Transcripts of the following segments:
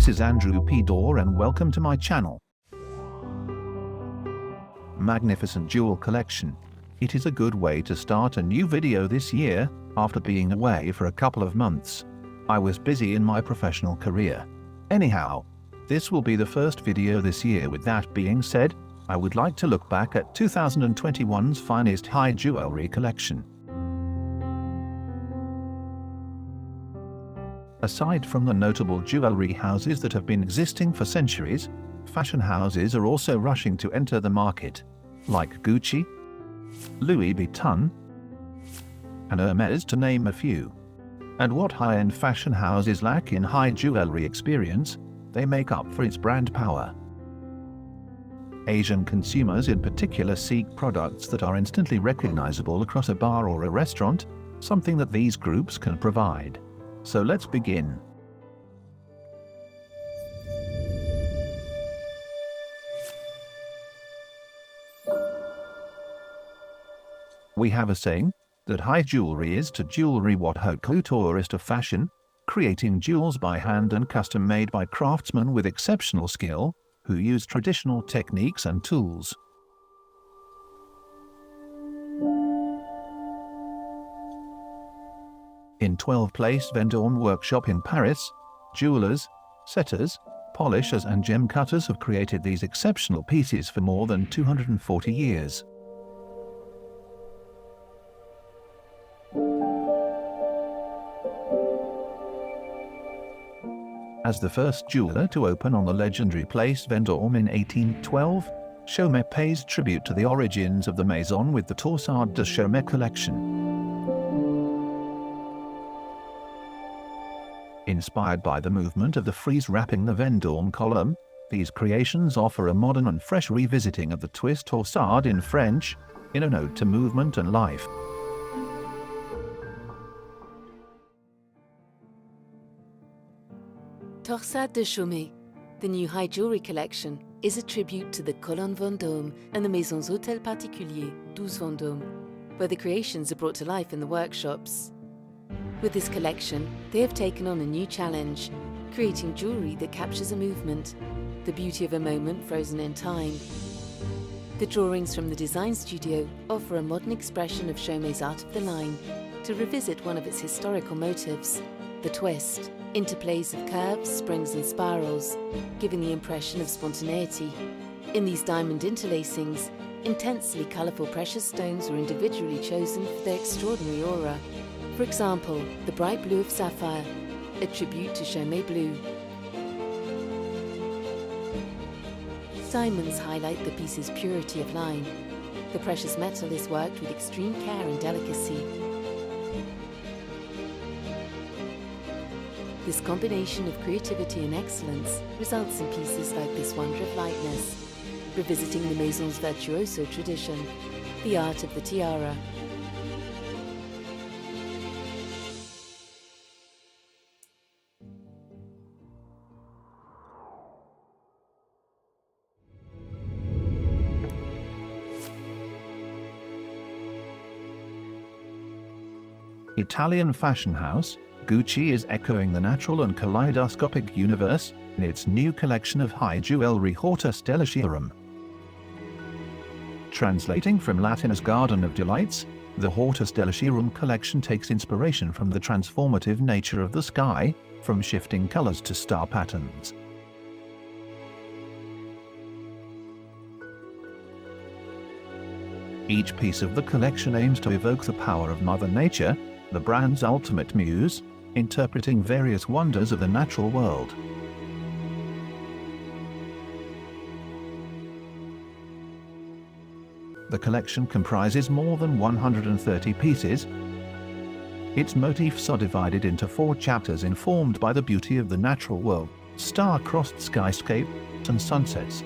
is Andrew P. Dorr and welcome to my channel. Magnificent Jewel Collection. It is a good way to start a new video this year, after being away for a couple of months. I was busy in my professional career. Anyhow, this will be the first video this year. With that being said, I would like to look back at 2021's finest high jewelry collection. Aside from the notable jewelry houses that have been existing for centuries, fashion houses are also rushing to enter the market, like Gucci, Louis Vuitton, and Hermes, to name a few. And what high-end fashion houses lack in high jewelry experience, they make up for its brand power. Asian consumers in particular seek products that are instantly recognizable across a bar or a restaurant, something that these groups can provide. So let's begin. We have a saying that high jewelry is to jewelry what haute couture is to fashion, creating jewels by hand and custom made by craftsmen with exceptional skill, who use traditional techniques and tools. In 12 Place Vendôme workshop in Paris, jewelers, setters, polishers and gem cutters have created these exceptional pieces for more than 240 years. As the first jeweler to open on the legendary Place Vendôme in 1812, Chaumet pays tribute to the origins of the Maison with the Torsade de Chaumet collection. Inspired by the movement of the frieze wrapping the Vendôme column, these creations offer a modern and fresh revisiting of the twist torsade in French, in an ode to movement and life. Torsade de Chaumet, the new high jewelry collection, is a tribute to the Colonne Vendôme and the Maisons Hôtels Particuliers, 12 Vendôme, where the creations are brought to life in the workshops. With this collection, they have taken on a new challenge, creating jewelry that captures a movement, the beauty of a moment frozen in time. The drawings from the design studio offer a modern expression of Chaumet's art of the line to revisit one of its historical motifs, the twist. Interplays of curves, springs and spirals, giving the impression of spontaneity. In these diamond interlacings, intensely colourful precious stones were individually chosen for their extraordinary aura. For example, the bright blue of sapphire, a tribute to Chaumet blue. Diamonds highlight the piece's purity of line. The precious metal is worked with extreme care and delicacy. This combination of creativity and excellence results in pieces like this wonder of lightness, revisiting the Maison's virtuoso tradition, the art of the tiara. Italian fashion house, Gucci is echoing the natural and kaleidoscopic universe in its new collection of high jewelry Hortus Deliciarum. Translating from Latin as Garden of Delights, the Hortus Deliciarum collection takes inspiration from the transformative nature of the sky, from shifting colors to star patterns. Each piece of the collection aims to evoke the power of Mother Nature, the brand's ultimate muse, interpreting various wonders of the natural world. The collection comprises more than 130 pieces. Its motifs are divided into 4 chapters informed by the beauty of the natural world, star-crossed skyscapes and sunsets.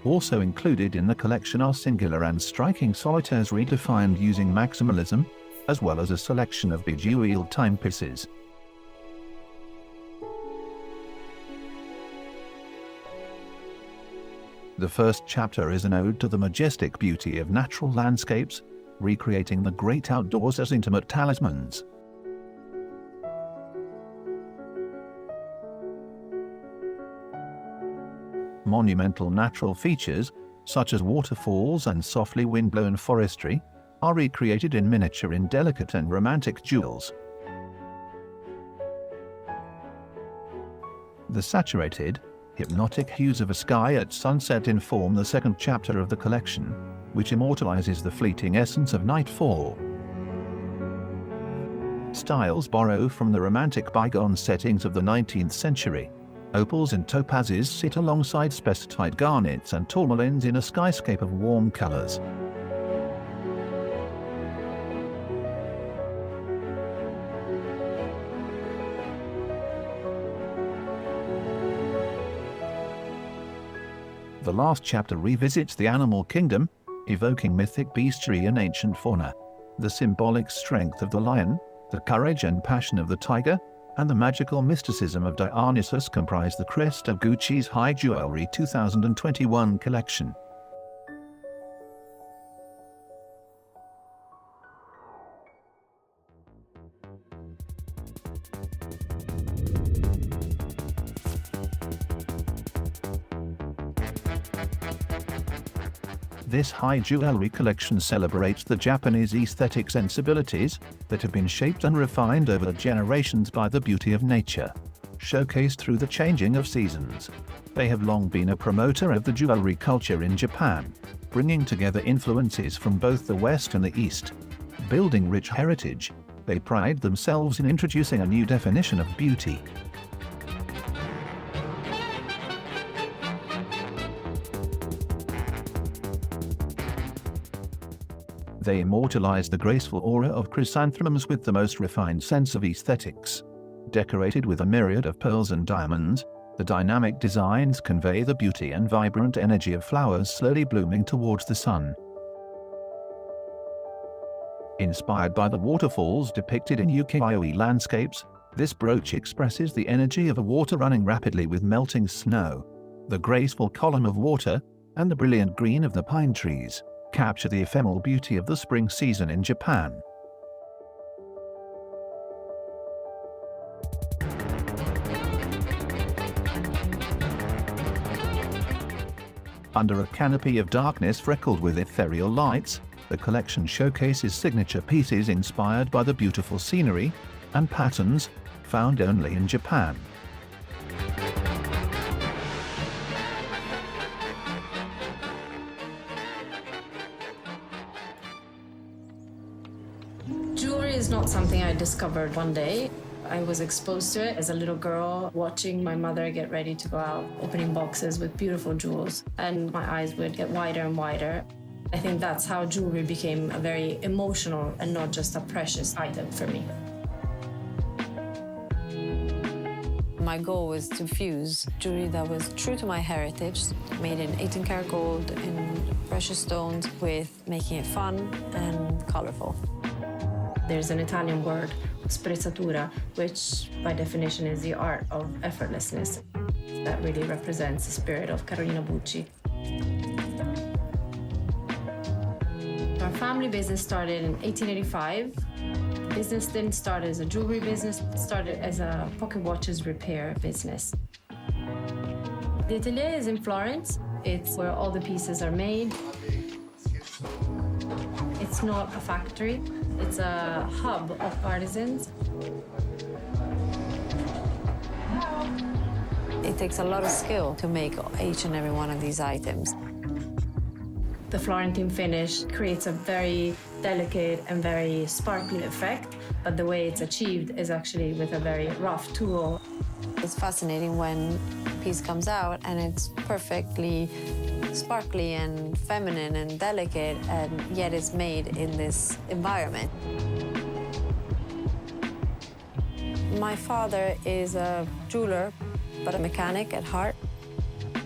Also included in the collection are singular and striking solitaires redefined using maximalism, as well as a selection of bejeweled timepieces. The first chapter is an ode to the majestic beauty of natural landscapes, recreating the great outdoors as intimate talismans. Monumental natural features, such as waterfalls and softly wind-blown forestry, are recreated in miniature in delicate and romantic jewels. The saturated, hypnotic hues of a sky at sunset inform the second chapter of the collection, which immortalizes the fleeting essence of nightfall. Styles borrow from the romantic bygone settings of the 19th century. Opals and topazes sit alongside spessartite garnets and tourmalines in a skyscape of warm colors. The last chapter revisits the animal kingdom, evoking mythic bestiary and ancient fauna. The symbolic strength of the lion, the courage and passion of the tiger, and the magical mysticism of Dionysus comprise the crest of Gucci's High Jewelry 2021 collection. This high jewelry collection celebrates the Japanese aesthetic sensibilities that have been shaped and refined over the generations by the beauty of nature, showcased through the changing of seasons. They have long been a promoter of the jewelry culture in Japan, bringing together influences from both the West and the East. Building rich heritage, they pride themselves in introducing a new definition of beauty. They immortalize the graceful aura of chrysanthemums with the most refined sense of aesthetics. Decorated with a myriad of pearls and diamonds, the dynamic designs convey the beauty and vibrant energy of flowers slowly blooming towards the sun. Inspired by the waterfalls depicted in ukiyo-e landscapes, this brooch expresses the energy of a water running rapidly with melting snow. The graceful column of water and the brilliant green of the pine trees capture the ephemeral beauty of the spring season in Japan. Under a canopy of darkness freckled with ethereal lights, the collection showcases signature pieces inspired by the beautiful scenery and patterns found only in Japan. Jewelry is not something I discovered one day. I was exposed to it as a little girl, watching my mother get ready to go out, opening boxes with beautiful jewels, and my eyes would get wider and wider. I think that's how jewelry became a very emotional and not just a precious item for me. My goal was to fuse jewelry that was true to my heritage, made in 18-karat gold and precious stones, with making it fun and colorful. There's an Italian word, sprezzatura, which by definition is the art of effortlessness. That really represents the spirit of Carolina Bucci. Our family business started in 1885. The business didn't start as a jewelry business, it started as a pocket watches repair business. The atelier is in Florence. It's where all the pieces are made. It's not a factory. It's a hub of artisans. It takes a lot of skill to make each and every one of these items. The Florentine finish creates a very delicate and very sparkly effect, but the way it's achieved is actually with a very rough tool. It's fascinating when a piece comes out and it's perfectly sparkly and feminine and delicate, and yet it's made in this environment. My father is a jeweler, but a mechanic at heart.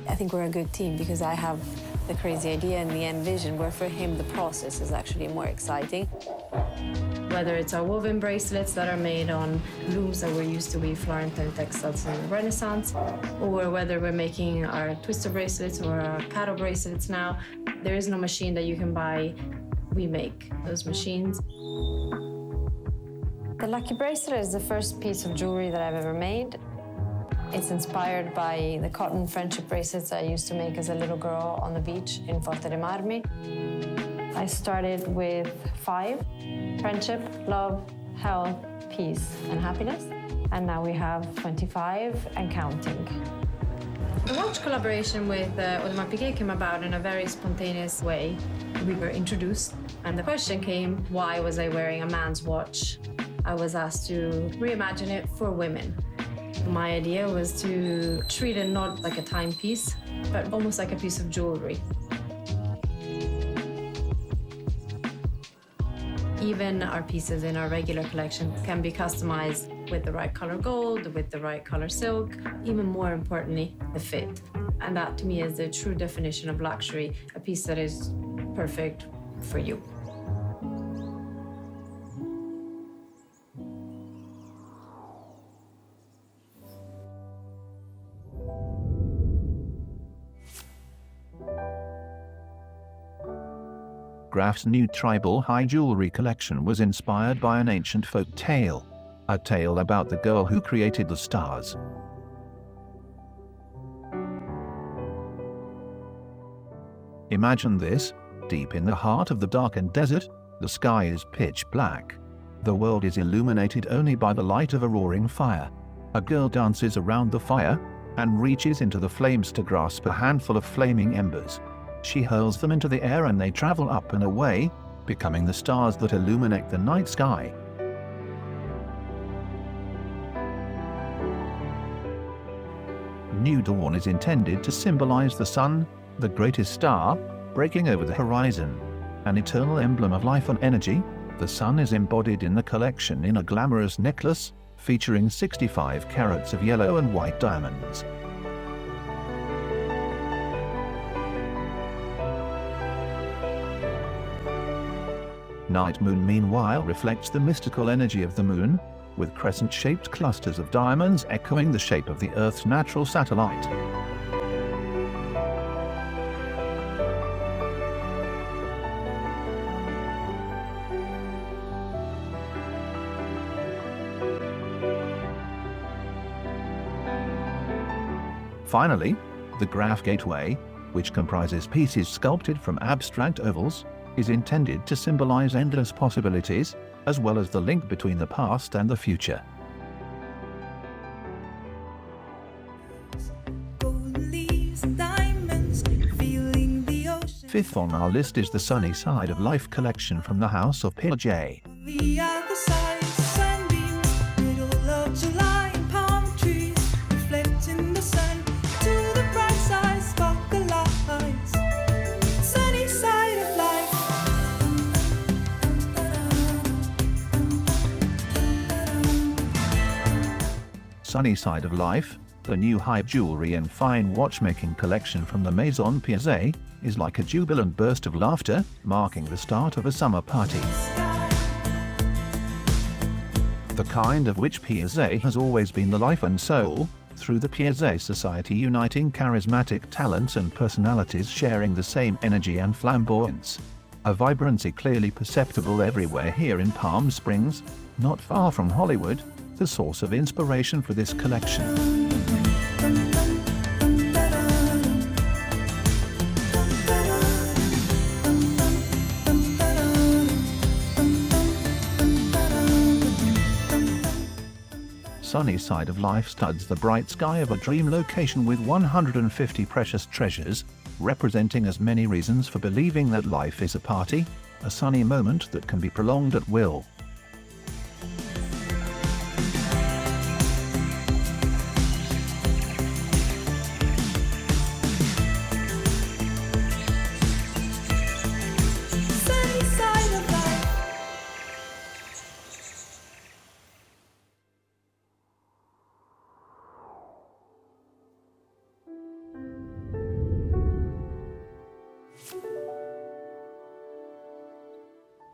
I think we're a good team because I have the crazy idea and the end vision, where for him the process is actually more exciting. Whether it's our woven bracelets that are made on looms that were used to weave Florentine textiles in the Renaissance, or whether we're making our twister bracelets or our paddle bracelets now, there is no machine that you can buy. We make those machines. The lucky bracelet is the first piece of jewelry that I've ever made. It's inspired by the cotton friendship bracelets I used to make as a little girl on the beach in Forte dei Marmi. I started with 5: friendship, love, health, peace, and happiness. And now we have 25 and counting. The watch collaboration with Audemars Piguet came about in a very spontaneous way. We were introduced, and the question came, why was I wearing a man's watch? I was asked to reimagine it for women. My idea was to treat it not like a timepiece, but almost like a piece of jewelry. Even our pieces in our regular collection can be customized with the right color gold, with the right color silk, even more importantly, the fit. And that to me is the true definition of luxury, a piece that is perfect for you. Graff's new tribal high jewelry collection was inspired by an ancient folk tale, a tale about the girl who created the stars. Imagine this: deep in the heart of the darkened desert, the sky is pitch black. The world is illuminated only by the light of a roaring fire. A girl dances around the fire and reaches into the flames to grasp a handful of flaming embers. She hurls them into the air and they travel up and away, becoming the stars that illuminate the night sky. New Dawn is intended to symbolize the sun, the greatest star, breaking over the horizon. An eternal emblem of life and energy, the sun is embodied in the collection in a glamorous necklace featuring 65 carats of yellow and white diamonds. Night Moon, meanwhile, reflects the mystical energy of the moon, with crescent-shaped clusters of diamonds echoing the shape of the Earth's natural satellite. Finally, the Graff Gateway, which comprises pieces sculpted from abstract ovals, is intended to symbolize endless possibilities, as well as the link between the past and the future. Fifth on our list is the Sunny Side of Life collection from the house of Piaget. Sunny Side of Life, the new high jewelry and fine watchmaking collection from the Maison Piaget, is like a jubilant burst of laughter, marking the start of a summer party. The kind of which Piaget has always been the life and soul, through the Piaget Society uniting charismatic talents and personalities sharing the same energy and flamboyance. A vibrancy clearly perceptible everywhere here in Palm Springs, not far from Hollywood, the source of inspiration for this collection. Sunny Side of Life studs the bright sky of a dream location with 150 precious treasures, representing as many reasons for believing that life is a party, a sunny moment that can be prolonged at will.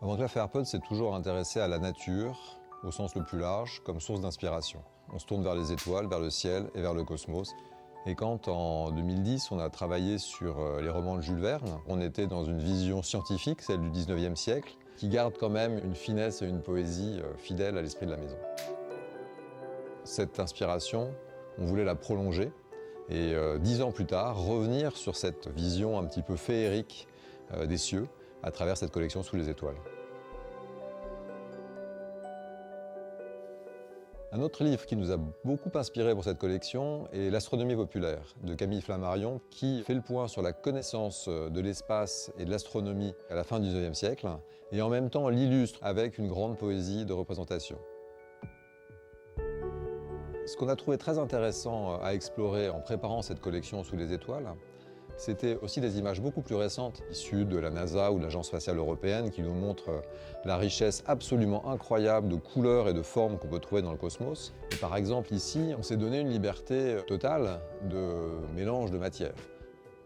Avant Cleef Arpels s'est toujours intéressé à la nature, au sens le plus large, comme source d'inspiration. On se tourne vers les étoiles, vers le ciel et vers le cosmos. Et quand, en 2010, on a travaillé sur les romans de Jules Verne, on était dans une vision scientifique, celle du 19e siècle, qui garde quand même une finesse et une poésie fidèles à l'esprit de la maison. Cette inspiration, On voulait la prolonger et 10 ans plus tard, revenir sur cette vision un petit peu féerique des cieux à travers cette collection Sous les étoiles. Un autre livre qui nous a beaucoup inspiré pour cette collection est L'astronomie populaire de Camille Flammarion, qui fait le point sur la connaissance de l'espace et de l'astronomie à la fin du XIXe siècle, et en même temps l'illustre avec une grande poésie de représentation. Ce qu'on a trouvé très intéressant à explorer en préparant cette collection Sous les étoiles, c'était aussi des images beaucoup plus récentes, issues de la NASA ou de l'Agence spatiale européenne, qui nous montrent la richesse absolument incroyable de couleurs et de formes qu'on peut trouver dans le cosmos. Et par exemple, ici, on s'est donné une liberté totale de mélange de matières.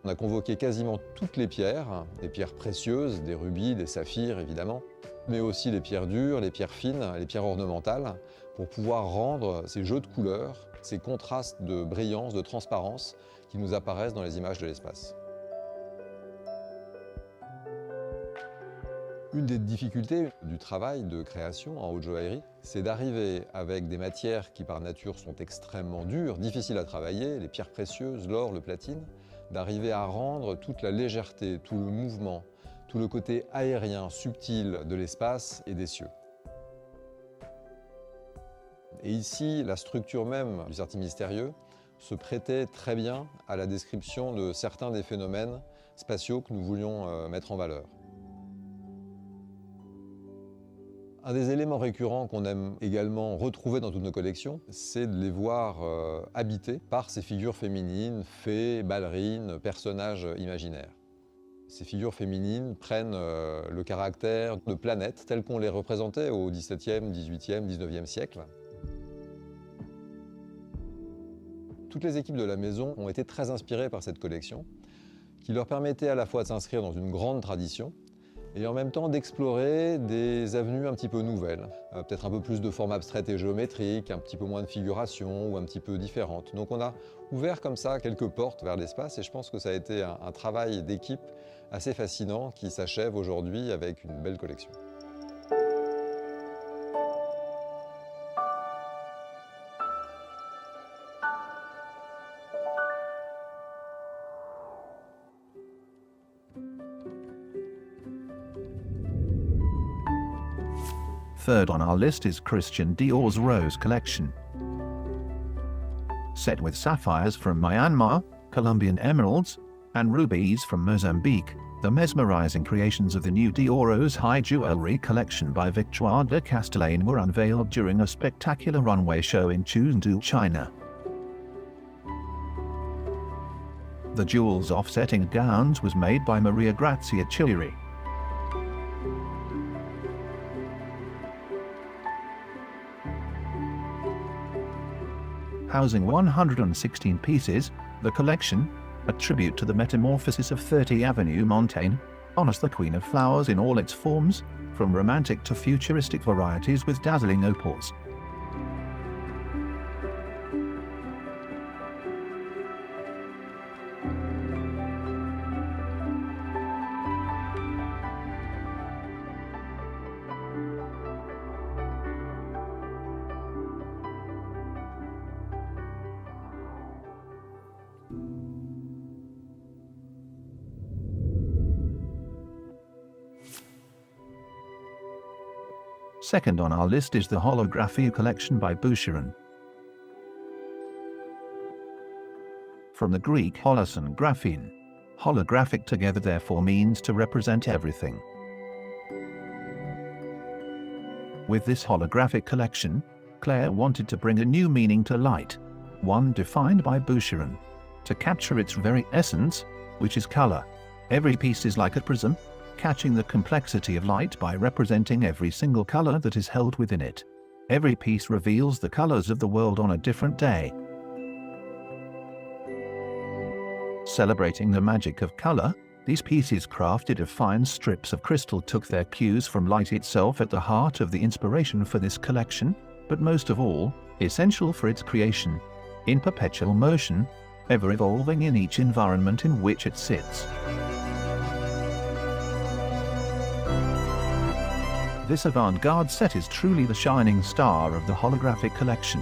On a convoqué quasiment toutes les pierres précieuses, des rubis, des saphirs évidemment, mais aussi les pierres dures, les pierres fines, les pierres ornementales, pour pouvoir rendre ces jeux de couleurs, ces contrastes de brillance, de transparence, qui nous apparaissent dans les images de l'espace. Une des difficultés du travail de création en haute joaillerie, c'est d'arriver avec des matières qui par nature sont extrêmement dures, difficiles à travailler, les pierres précieuses, l'or, le platine, d'arriver à rendre toute la légèreté, tout le mouvement, tout le côté aérien, subtil de l'espace et des cieux. Et ici, la structure même du Certi mystérieux se prêtait très bien à la description de certains des phénomènes spatiaux que nous voulions mettre en valeur. Un des éléments récurrents qu'on aime également retrouver dans toutes nos collections, c'est de les voir habités par ces figures féminines, fées, ballerines, personnages imaginaires. Ces figures féminines prennent le caractère de planètes telles qu'on les représentait au XVIIe, XVIIIe, XIXe siècle. Toutes les équipes de la maison ont été très inspirées par cette collection, qui leur permettait à la fois de s'inscrire dans une grande tradition et en même temps d'explorer des avenues un petit peu nouvelles, peut-être un peu plus de formes abstraites et géométriques, un petit peu moins de figuration ou un petit peu différentes. Donc on a ouvert comme ça quelques portes vers l'espace et je pense que ça a été un travail d'équipe assez fascinant qui s'achève aujourd'hui avec une belle collection. Third on our list is Christian Dior's Rose collection. Set with sapphires from Myanmar, Colombian emeralds, and rubies from Mozambique, the mesmerizing creations of the new Dior's high jewelry collection by Victoire de Castellane were unveiled during a spectacular runway show in Chengdu, China. The jewels offsetting gowns was made by Maria Grazia Chiuri. Housing 116 pieces, the collection, a tribute to the metamorphosis of 30 Avenue Montaigne, honors the Queen of Flowers in all its forms, from romantic to futuristic varieties with dazzling opals. Second on our list is the holographic collection by Boucheron. From the Greek holos and graphein, holographic together therefore means to represent everything. With this holographic collection, Claire wanted to bring a new meaning to light, one defined by Boucheron, to capture its very essence, which is color. Every piece is like a prism, catching the complexity of light by representing every single color that is held within it. Every piece reveals the colors of the world on a different day. Celebrating the magic of color, these pieces crafted of fine strips of crystal took their cues from light itself at the heart of the inspiration for this collection, but most of all, essential for its creation, in perpetual motion, ever evolving in each environment in which it sits. This avant-garde set is truly the shining star of the holographic collection.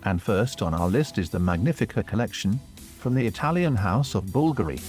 And first on our list is the Magnifica collection from the Italian house of Bulgari.